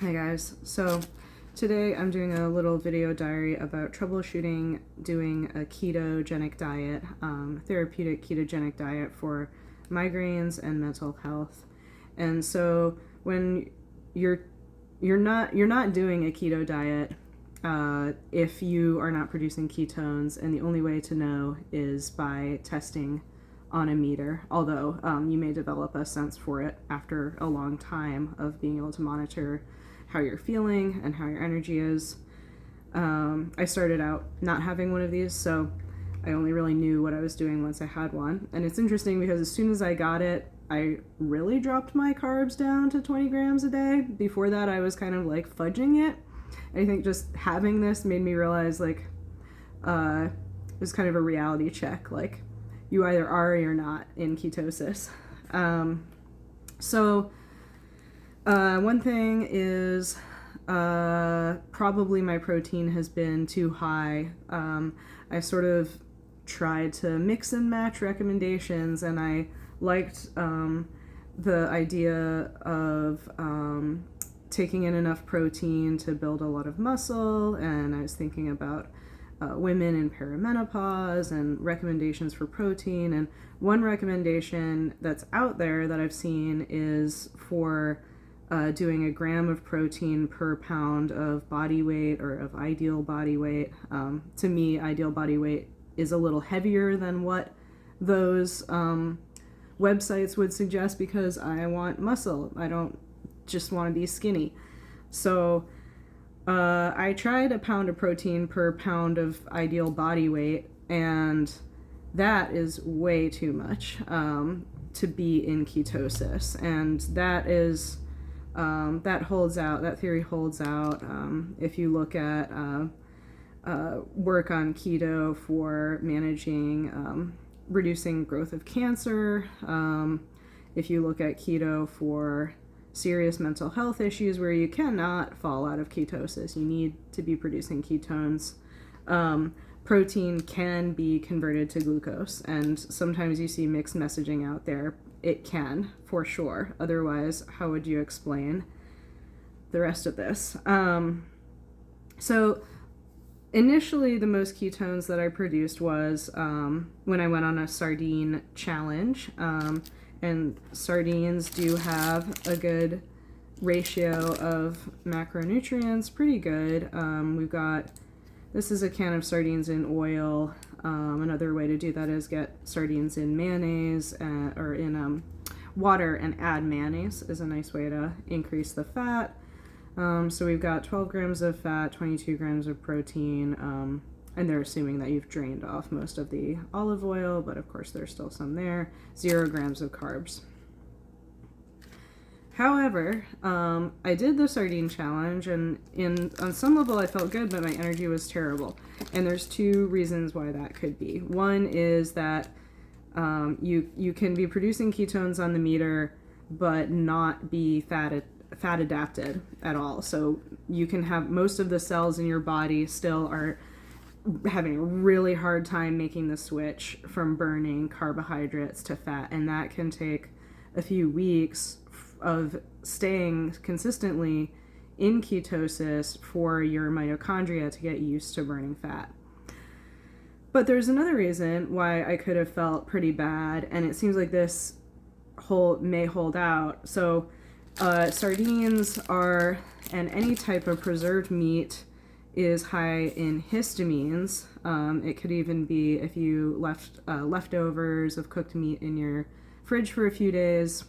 Hi guys, so today I'm doing a little video diary about troubleshooting doing a ketogenic diet, therapeutic ketogenic diet for migraines and mental health. And so when you're not doing a keto diet if you are not producing ketones, and the only way to know is by testing on a meter, although you may develop a sense for it after a long time of being able to monitor how you're feeling and how your energy is. I started out not having one of these, so I only really knew what I was doing once I had one. And it's interesting because as soon as I got it, I really dropped my carbs down to 20 grams a day. Before that, I was kind of like fudging it. I think just having this made me realize, like, it was kind of a reality check. Like, you either are or you're not in ketosis. So one thing is probably my protein has been too high. I sort of tried to mix and match recommendations, and I liked the idea of taking in enough protein to build a lot of muscle, and I was thinking about women in perimenopause and recommendations for protein. And one recommendation that's out there that I've seen is for doing a gram of protein per pound of body weight, or of ideal body weight. To me, ideal body weight is a little heavier than what those websites would suggest, because I want muscle. I don't just want to be skinny. So I tried a pound of protein per pound of ideal body weight, and that is way too much to be in ketosis. And that is that holds out. That theory holds out if you look at work on keto for managing reducing growth of cancer. If you look at keto for serious mental health issues where you cannot fall out of ketosis, you need to be producing ketones. Protein can be converted to glucose, and sometimes you see mixed messaging out there. It can, for sure. Otherwise, how would you explain the rest of this? So initially, the most ketones that I produced was when I went on a sardine challenge. And sardines do have a good ratio of macronutrients, pretty good. We've got, this is a can of sardines in oil. Another way to do that is get sardines in mayonnaise, or in water, and add mayonnaise is a nice way to increase the fat. So we've got 12 grams of fat, 22 grams of protein, and they're assuming that you've drained off most of the olive oil, but of course there's still some there. 0 grams of carbs. However, I did the sardine challenge, and on some level I felt good, but my energy was terrible. And there's two reasons why that could be. One is that you can be producing ketones on the meter, but not be fat adapted at all. So you can have most of the cells in your body still are having a really hard time making the switch from burning carbohydrates to fat, and that can take a few weeks of staying consistently in ketosis for your mitochondria to get used to burning fat. But there's another reason why I could have felt pretty bad, and it seems like this may hold out. So sardines are, and any type of preserved meat is high in histamines. It could even be if you left leftovers of cooked meat in your fridge for a few days.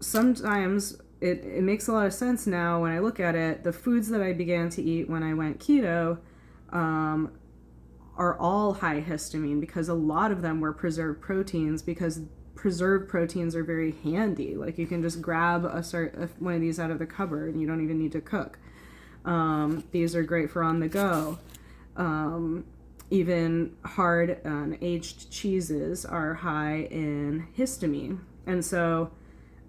Sometimes it makes a lot of sense now when I look at it. The foods that I began to eat when I went keto are all high histamine, because a lot of them were preserved proteins, because preserved proteins are very handy. Like, you can just grab one of these out of the cupboard and you don't even need to cook. These are great for on the go. Even hard aged cheeses are high in histamine. And so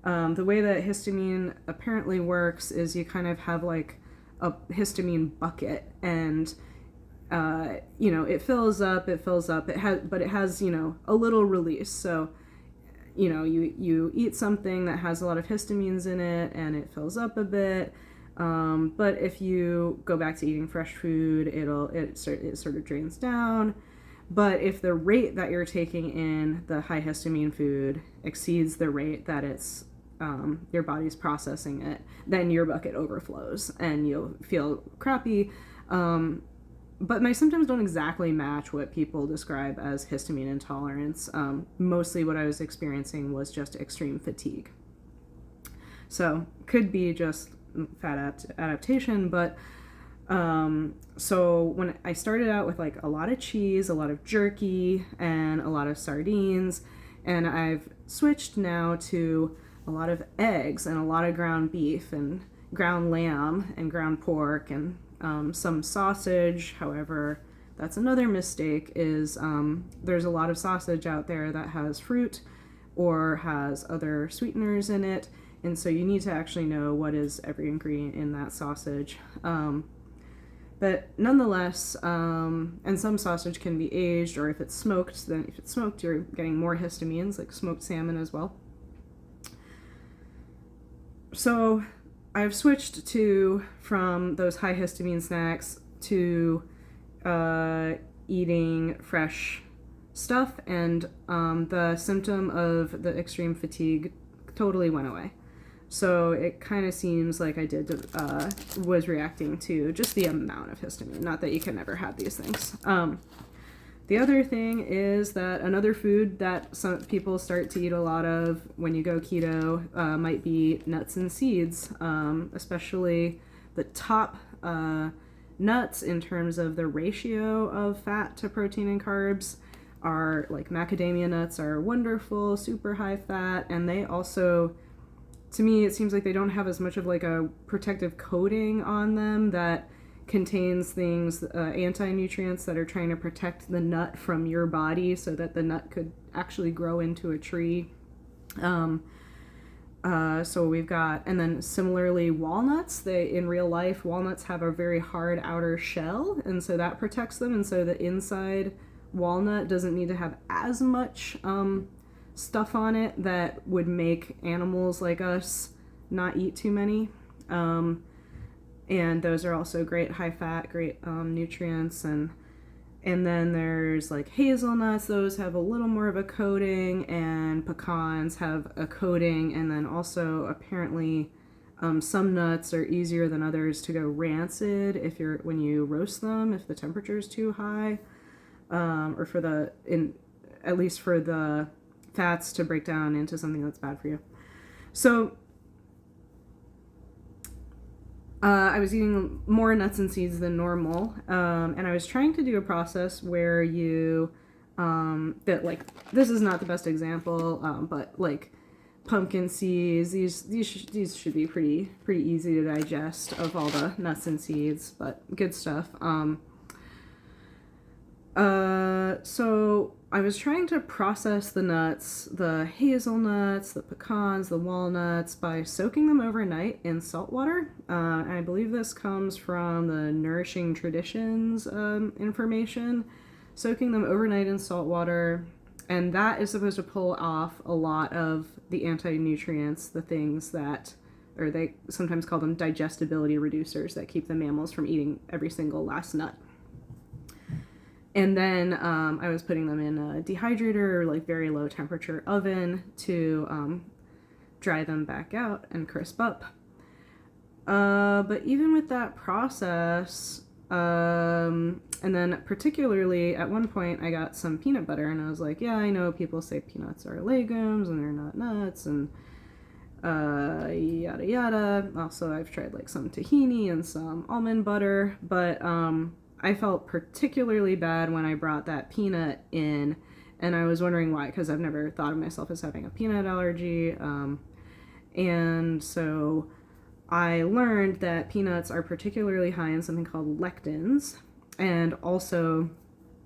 the way that histamine apparently works is you kind of have like a histamine bucket, and it fills up, but it has a little release. So you eat something that has a lot of histamines in it and it fills up a bit. But if you go back to eating fresh food, it sort of drains down. But if the rate that you're taking in the high histamine food exceeds the rate that it's your body's processing it, then your bucket overflows and you'll feel crappy. But my symptoms don't exactly match what people describe as histamine intolerance. Mostly what I was experiencing was just extreme fatigue. So could be just fat adaptation, but so when I started out with like a lot of cheese, a lot of jerky, and a lot of sardines, and I've switched now to a lot of eggs and a lot of ground beef and ground lamb and ground pork and some sausage. However, that's another mistake, is there's a lot of sausage out there that has fruit or has other sweeteners in it, and so you need to actually know what is every ingredient in that sausage. But nonetheless, and some sausage can be aged, or if it's smoked, then if it's smoked, you're getting more histamines, like smoked salmon as well. So I've switched from those high histamine snacks to eating fresh stuff, and the symptom of the extreme fatigue totally went away. So it kind of seems like I was reacting to just the amount of histamine. Not that you can never have these things. The other thing is that another food that some people start to eat a lot of when you go keto might be nuts and seeds, especially the top nuts in terms of the ratio of fat to protein and carbs are like macadamia nuts are wonderful, super high fat, and they also, to me, it seems like they don't have as much of like a protective coating on them that contains things, anti-nutrients that are trying to protect the nut from your body so that the nut could actually grow into a tree. So we've got, and then similarly walnuts, in real life, walnuts have a very hard outer shell, and so that protects them, and so the inside walnut doesn't need to have as much stuff on it that would make animals like us not eat too many. And those are also great high fat, great nutrients. And then there's like hazelnuts, those have a little more of a coating, and pecans have a coating. And then also apparently some nuts are easier than others to go rancid when you roast them, if the temperature is too high, or at least for the fats to break down into something that's bad for you. So I was eating more nuts and seeds than normal, and I was trying to do a process where you that, like, this is not the best example, but like pumpkin seeds, these should be pretty easy to digest of all the nuts and seeds, but good stuff. So I was trying to process the nuts, the hazelnuts, the pecans, the walnuts, by soaking them overnight in salt water. And I believe this comes from the Nourishing Traditions information. Soaking them overnight in salt water, and that is supposed to pull off a lot of the anti-nutrients, the things that, or they sometimes call them digestibility reducers, that keep the mammals from eating every single last nut. And then I was putting them in a dehydrator, or like very low temperature oven, to dry them back out and crisp up. But even with that process, and then particularly at one point I got some peanut butter, and I was like, yeah, I know people say peanuts are legumes and they're not nuts, and yada yada. Also, I've tried like some tahini and some almond butter, but I felt particularly bad when I brought that peanut in, and I was wondering why, because I've never thought of myself as having a peanut allergy. And so I learned that peanuts are particularly high in something called lectins, and also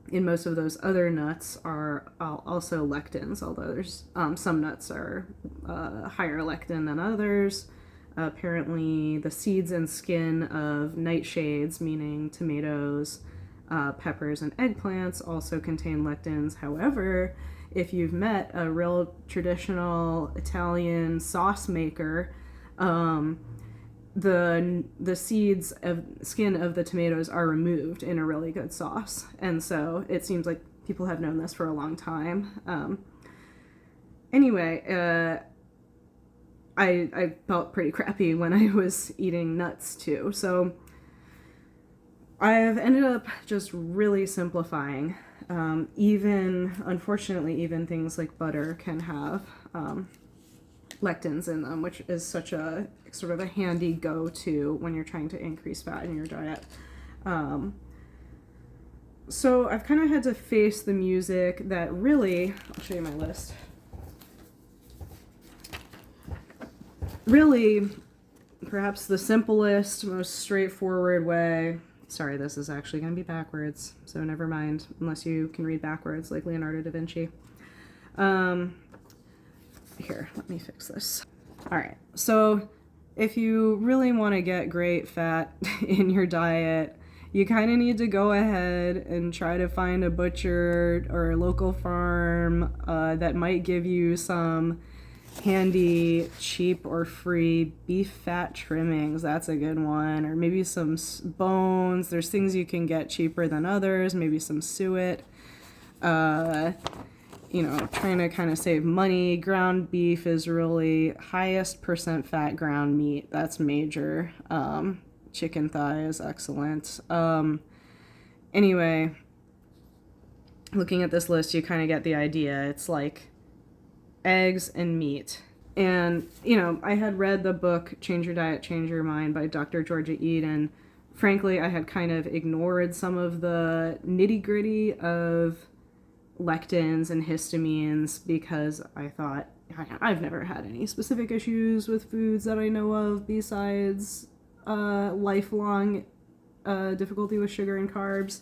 in most of those other nuts are also lectins, although there's some nuts are higher lectin than others. Apparently the seeds and skin of nightshades, meaning tomatoes, peppers, and eggplants, also contain lectins. However, if you've met a real traditional Italian sauce maker, the seeds of skin of the tomatoes are removed in a really good sauce, and so it seems like people have known this for a long time. Anyway, I felt pretty crappy when I was eating nuts too, so I've ended up just really simplifying. Unfortunately, even things like butter can have lectins in them, which is such a sort of a handy go-to when you're trying to increase fat in your diet. So I've kind of had to face the music that really, I'll show you my list. Really, perhaps the simplest, most straightforward way. Sorry, this is actually going to be backwards, so never mind, unless you can read backwards like Leonardo da Vinci. Here, let me fix this. All right, so if you really want to get great fat in your diet, you kind of need to go ahead and try to find a butcher or a local farm that might give you some handy, cheap, or free beef fat trimmings. That's a good one. Or maybe some bones. There's things you can get cheaper than others. Maybe some suet. Trying to kind of save money. Ground beef is really highest percent fat ground meat. That's major. Chicken thigh is excellent. Anyway, looking at this list, you kind of get the idea. It's like eggs and meat. And, I had read the book Change Your Diet, Change Your Mind by Dr. Georgia Eden. Frankly, I had kind of ignored some of the nitty-gritty of lectins and histamines because I thought, I've never had any specific issues with foods that I know of besides lifelong difficulty with sugar and carbs.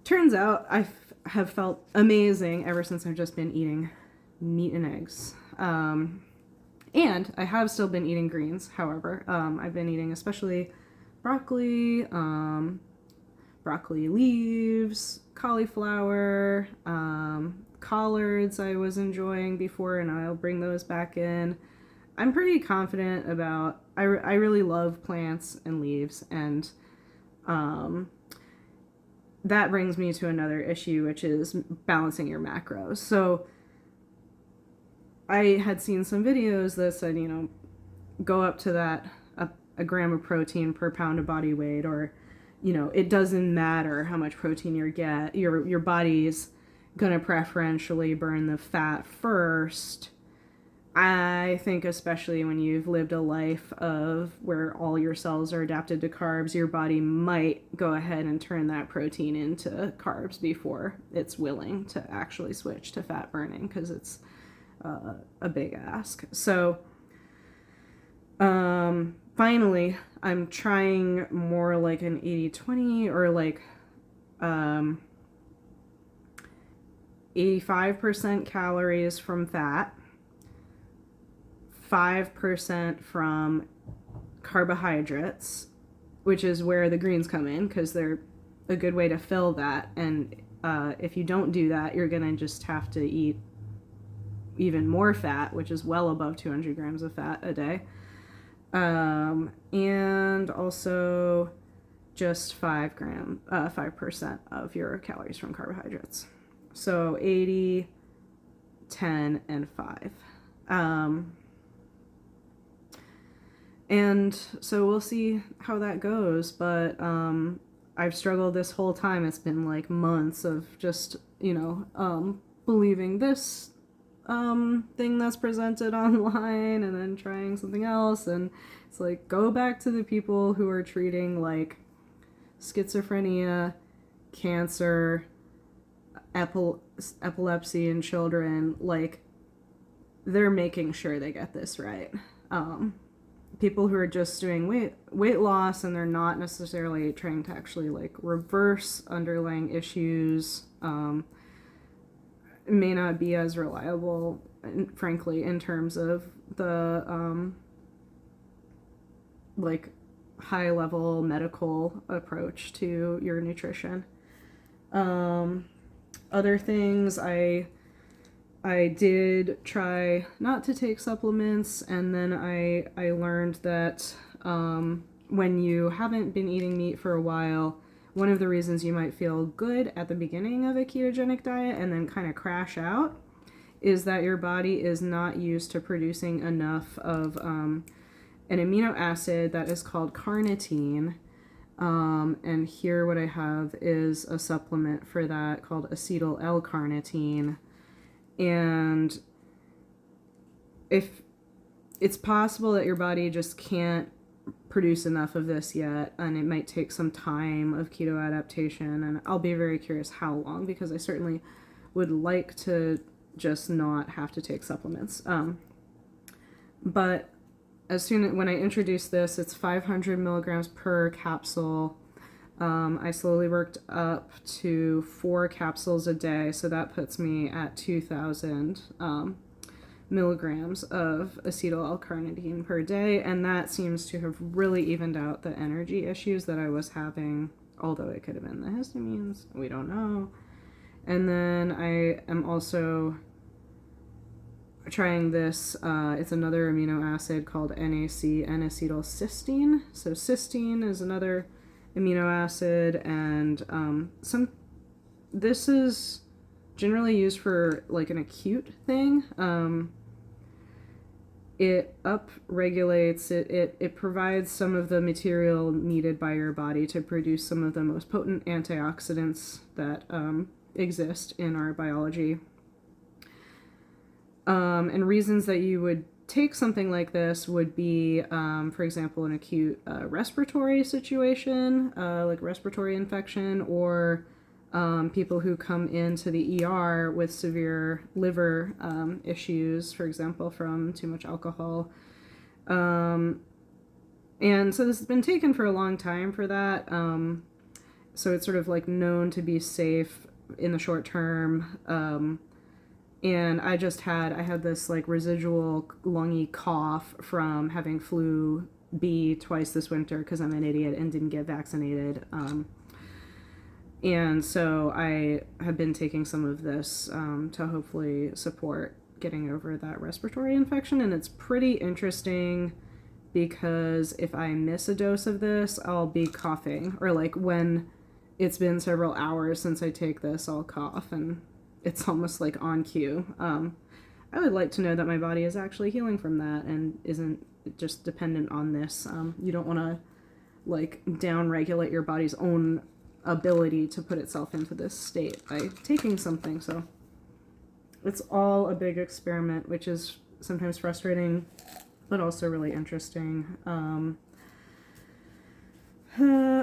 Turns out I have felt amazing ever since I've just been eating meat and eggs. And I have still been eating greens, however. I've been eating especially broccoli, broccoli leaves, cauliflower, collards I was enjoying before, and I'll bring those back in. I'm pretty confident about, I really love plants and leaves, and that brings me to another issue, which is balancing your macros. So I had seen some videos that said, go up to that, a gram of protein per pound of body weight, or, it doesn't matter how much protein you get, your body's gonna preferentially burn the fat first. I think especially when you've lived a life of where all your cells are adapted to carbs, your body might go ahead and turn that protein into carbs before it's willing to actually switch to fat burning, because it's a big ask. So finally, I'm trying more like an 80-20, or like 85% calories from fat, 5% from carbohydrates, which is where the greens come in, because they're a good way to fill that. And if you don't do that, you're gonna just have to eat even more fat, which is well above 200 grams of fat a day. And also just 5% of your calories from carbohydrates. So 80, 10, and 5. And so we'll see how that goes, but I've struggled this whole time. It's been like months of just, believing this thing that's presented online and then trying something else. And it's like, go back to the people who are treating like schizophrenia, cancer, epilepsy in children. Like, they're making sure they get this right. People who are just doing weight loss, and they're not necessarily trying to actually like reverse underlying issues, may not be as reliable, frankly, in terms of the like high level medical approach to your nutrition. Other things, I I did try not to take supplements, and then I learned that when you haven't been eating meat for a while, one of the reasons you might feel good at the beginning of a ketogenic diet and then kind of crash out is that your body is not used to producing enough of an amino acid that is called carnitine. And here what I have is a supplement for that called acetyl L-carnitine. And if it's possible that your body just can't produce enough of this yet, and it might take some time of keto adaptation, and I'll be very curious how long, because I certainly would like to just not have to take supplements. But when I introduced this, it's 500 milligrams per capsule. I slowly worked up to 4 capsules a day, so that puts me at 2,000 milligrams of acetyl L-carnitine per day, and that seems to have really evened out the energy issues that I was having, although it could have been the histamines, we don't know. And then I am also trying this, it's another amino acid called NAC, N-acetylcysteine. So cysteine is another amino acid, and this is generally used for like an acute thing. It upregulates, it provides some of the material needed by your body to produce some of the most potent antioxidants that exist in our biology. And reasons that you would take something like this would be, for example, an acute respiratory situation, like respiratory infection, or people who come into the ER with severe liver issues, for example, from too much alcohol. And so this has been taken for a long time for that. So it's sort of like known to be safe in the short term. And I had this like residual lungy cough from having flu B twice this winter because I'm an idiot and didn't get vaccinated. And so I have been taking some of this to hopefully support getting over that respiratory infection. And it's pretty interesting because if I miss a dose of this, I'll be coughing. Or like when it's been several hours since I take this, I'll cough, and it's almost like on cue. I would like to know that my body is actually healing from that and isn't just dependent on this. You don't want to like down-regulate your body's own ability to put itself into this state by taking something. So it's all a big experiment, which is sometimes frustrating, but also really interesting.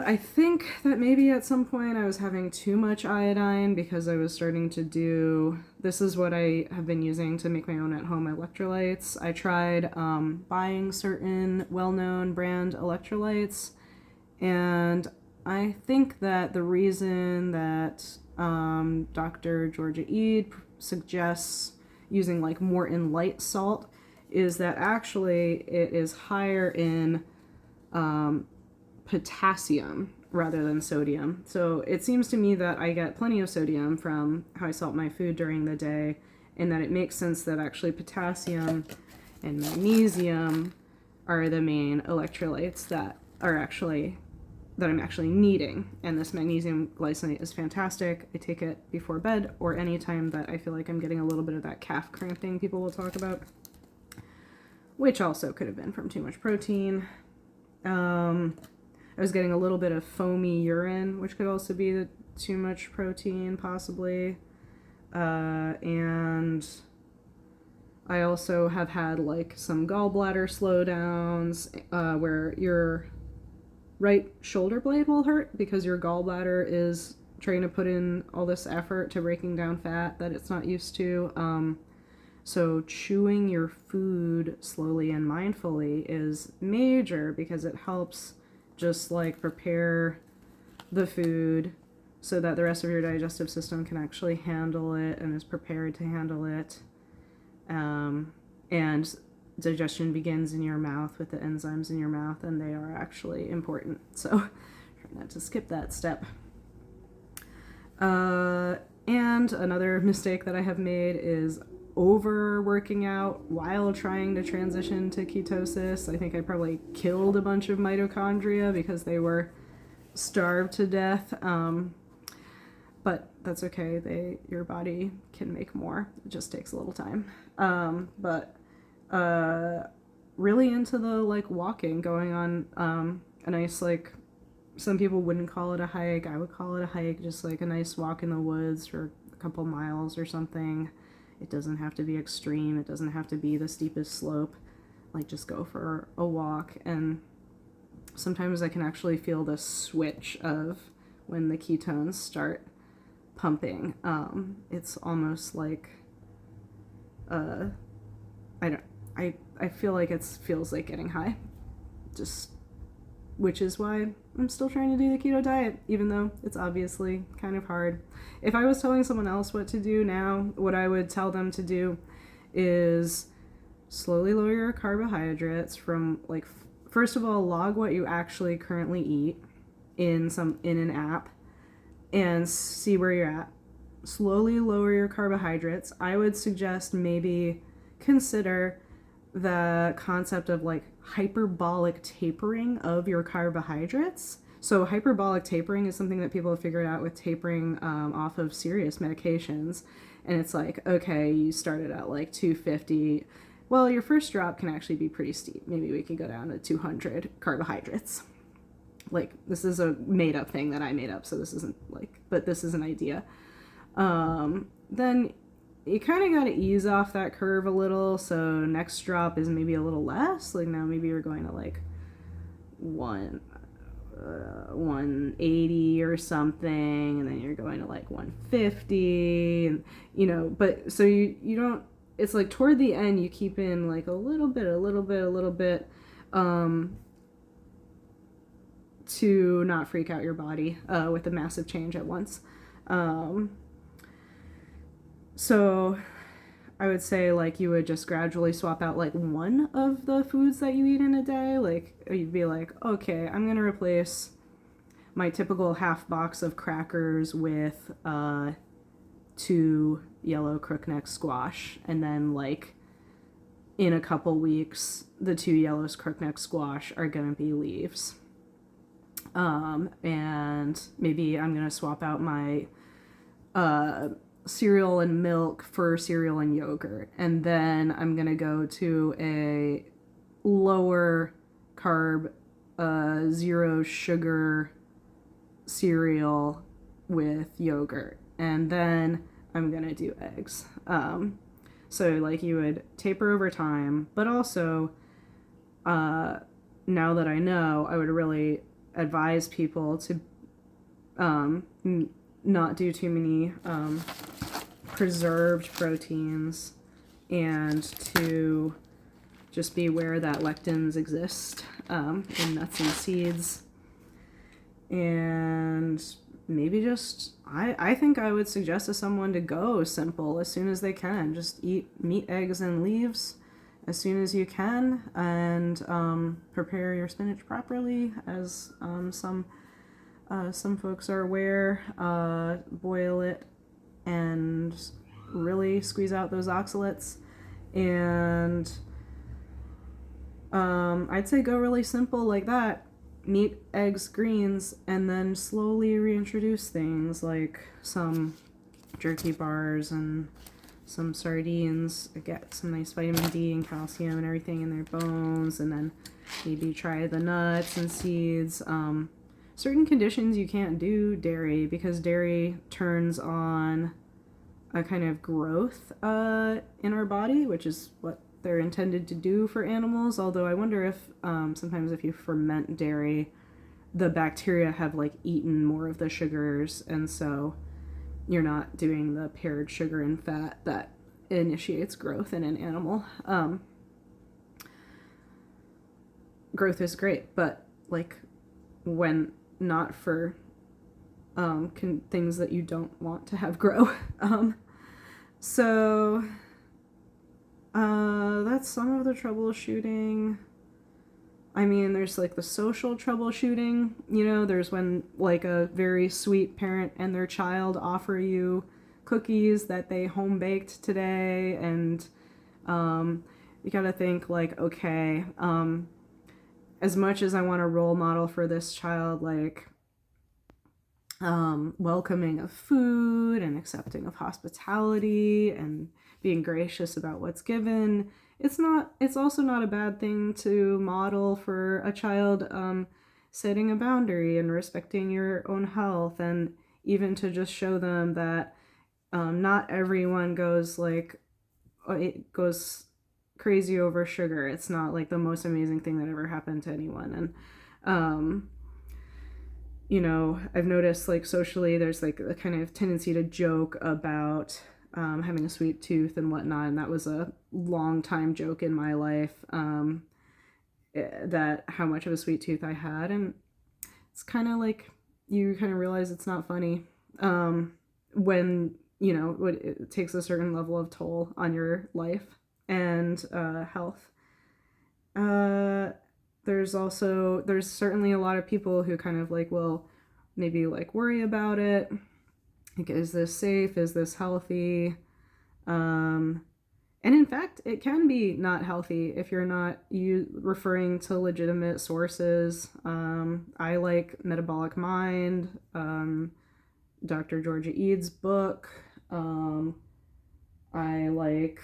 I think that maybe at some point I was having too much iodine because I was starting to do, this is what I have been using to make my own at-home electrolytes. I tried buying certain well-known brand electrolytes, and I think that the reason that Dr. Georgia Ede suggests using like more in light salt is that actually it is higher in potassium rather than sodium. So it seems to me that I get plenty of sodium from how I salt my food during the day, and that it makes sense that actually potassium and magnesium are the main electrolytes that I'm actually needing. And this magnesium glycinate is fantastic. I take it before bed or anytime that I feel like I'm getting a little bit of that calf cramping people will talk about, which also could have been from too much protein. I was getting a little bit of foamy urine, which could also be too much protein, possibly. And I also have had like some gallbladder slowdowns where your right shoulder blade will hurt because your gallbladder is trying to put in all this effort to breaking down fat that it's not used to. So chewing your food slowly and mindfully is major because it helps just like prepare the food so that the rest of your digestive system can actually handle it and is prepared to handle it. And digestion begins in your mouth with the enzymes in your mouth, and they are actually important. So try not to skip that step. And another mistake that I have made is over working out while trying to transition to ketosis. I think I probably killed a bunch of mitochondria because they were starved to death. But that's okay. Your body can make more. It just takes a little time. But really into the like walking, going on a nice, like, some people wouldn't call it a hike. I would call it a hike, just like a nice walk in the woods for a couple miles or something. It doesn't have to be extreme. It doesn't have to be the steepest slope. Like, just go for a walk. And sometimes I can actually feel the switch of when the ketones start pumping. It's almost like I feel like it feels like getting high, just, which is why I'm still trying to do the keto diet, even though it's obviously kind of hard. If I was telling someone else what to do now, what I would tell them to do is slowly lower your carbohydrates from, like, first of all, log what you actually currently eat in an app and see where you're at. Slowly lower your carbohydrates. I would suggest maybe consider the concept of like hyperbolic tapering of your carbohydrates. So hyperbolic tapering is something that people have figured out with tapering off of serious medications. And it's like, okay, you started at like 250. Well, your first drop can actually be pretty steep. Maybe we could go down to 200 carbohydrates. Like, this is a made up thing that I made up, so this isn't like, but this is an idea. Then you kind of got to ease off that curve a little. So next drop is maybe a little less. Like, now maybe you're going to like 180 or something, and then you're going to like 150, and but so you don't, it's like toward the end you keep in like a little bit to not freak out your body with a massive change at once. So I would say, like, you would just gradually swap out like one of the foods that you eat in a day. Like, you'd be like, okay, I'm going to replace my typical half box of crackers with 2 yellow crookneck squash. And then, like, in a couple weeks, the 2 yellow crookneck squash are going to be leaves. And maybe I'm going to swap out my cereal and milk for cereal and yogurt. And then I'm going to go to a lower carb, 0 sugar cereal with yogurt. And then I'm going to do eggs. So like, you would taper over time, but also, now that I know, I would really advise people to not do too many preserved proteins, and to just be aware that lectins exist in nuts and seeds. And maybe just, I think I would suggest to someone to go simple as soon as they can. Just eat meat, eggs, and leaves as soon as you can, and prepare your spinach properly, as some folks are aware. Boil it and really squeeze out those oxalates, and I'd say go really simple like that. Meat, eggs, greens, and then slowly reintroduce things like some jerky bars and some sardines. Get some nice vitamin D and calcium and everything in their bones, and then maybe try the nuts and seeds. Certain conditions you can't do dairy, because dairy turns on a kind of growth in our body, which is what they're intended to do for animals. Although I wonder if sometimes if you ferment dairy, the bacteria have like eaten more of the sugars, and so you're not doing the paired sugar and fat that initiates growth in an animal. Growth is great, but like, when not for things that you don't want to have grow. So that's some of the troubleshooting. I mean, there's like the social troubleshooting, there's when like a very sweet parent and their child offer you cookies that they home baked today. And you gotta think like, okay, as much as I want a role model for this child, like welcoming of food and accepting of hospitality and being gracious about what's given, it's also not a bad thing to model for a child, setting a boundary and respecting your own health, and even to just show them that not everyone goes crazy over sugar. It's not like the most amazing thing that ever happened to anyone. And I've noticed like socially there's like a kind of tendency to joke about having a sweet tooth and whatnot, and that was a long time joke in my life, that how much of a sweet tooth I had. And it's kind of like you kind of realize it's not funny when it takes a certain level of toll on your life and health. There's certainly a lot of people who kind of like will maybe like worry about it. Like, is this safe? Is this healthy? And in fact, it can be not healthy if you're not referring to legitimate sources. I like Metabolic Mind, Dr. Georgia Eads' book. I like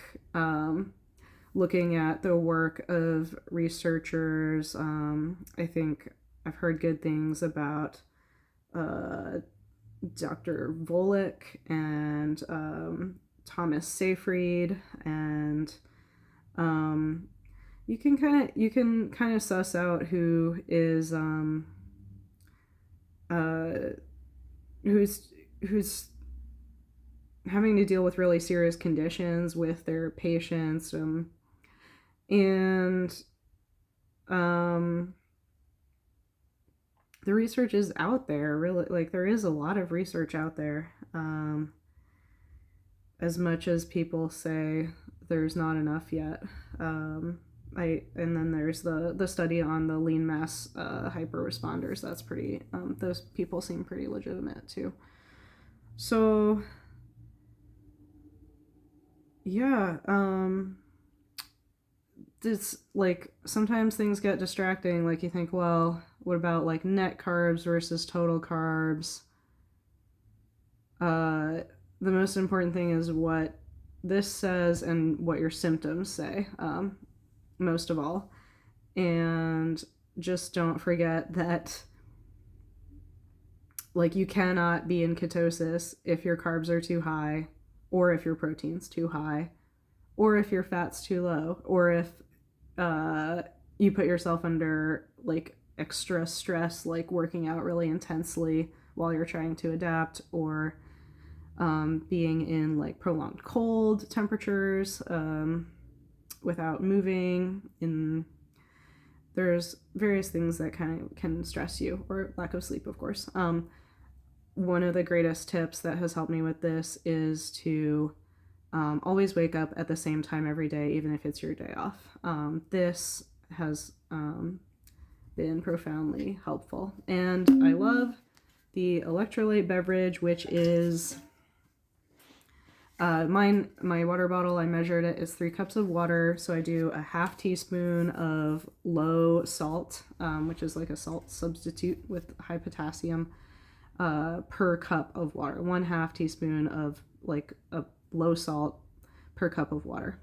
looking at the work of researchers. I think I've heard good things about Dr. Volek and Thomas Seyfried, and you can kind of suss out who is who's having to deal with really serious conditions with their patients, and the research is out there. Really, like, there is a lot of research out there. As much as people say there's not enough yet. And then there's the study on the lean mass hyper responders. That's pretty. Those people seem pretty legitimate too. So yeah, it's like sometimes things get distracting. Like you think, well, what about like net carbs versus total carbs? The most important thing is what this says and what your symptoms say, most of all. And just don't forget that, like, you cannot be in ketosis if your carbs are too high, or if your protein's too high, or if your fat's too low, or if you put yourself under like extra stress, like working out really intensely while you're trying to adapt, or being in like prolonged cold temperatures without moving. There's various things that kind of can stress you, or lack of sleep, of course. One of the greatest tips that has helped me with this is to always wake up at the same time every day, even if it's your day off. This has been profoundly helpful. And I love the electrolyte beverage, which is my water bottle. I measured it, is 3 cups of water. So I do a half teaspoon of low salt, which is like a salt substitute with high potassium, per cup of water. 1/2 teaspoon of like a low salt per cup of water.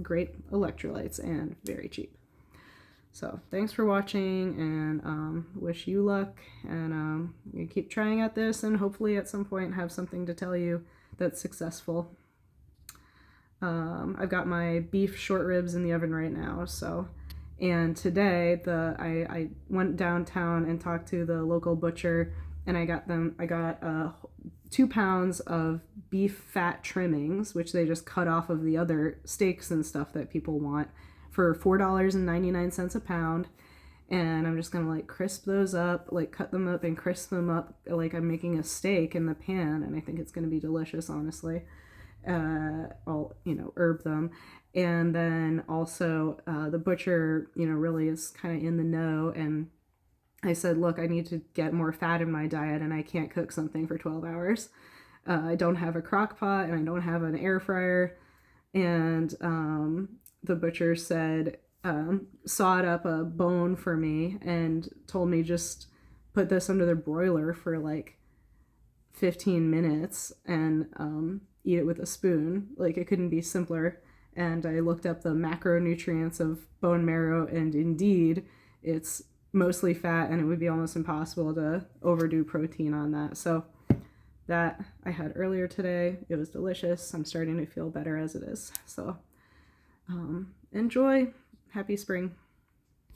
Great electrolytes and very cheap. So thanks for watching, and wish you luck, and you keep trying at this, and hopefully at some point have something to tell you that's successful. I've got my beef short ribs in the oven right now, and today I went downtown and talked to the local butcher, and I got 2 pounds of beef fat trimmings, which they just cut off of the other steaks and stuff that people want, for $4.99 a pound. And I'm just gonna like crisp those up, like cut them up and crisp them up like I'm making a steak in the pan, and I think it's gonna be delicious, honestly. I'll herb them. And then also the butcher really is kind of in the know, and I said, look, I need to get more fat in my diet, and I can't cook something for 12 hours. I don't have a crock pot and I don't have an air fryer. And the butcher said, sawed up a bone for me and told me just put this under the broiler for like 15 minutes and eat it with a spoon. Like, it couldn't be simpler. And I looked up the macronutrients of bone marrow, and indeed, it's mostly fat, and it would be almost impossible to overdo protein on that. So that I had earlier today. It was delicious. I'm starting to feel better as it is. So enjoy. Happy spring.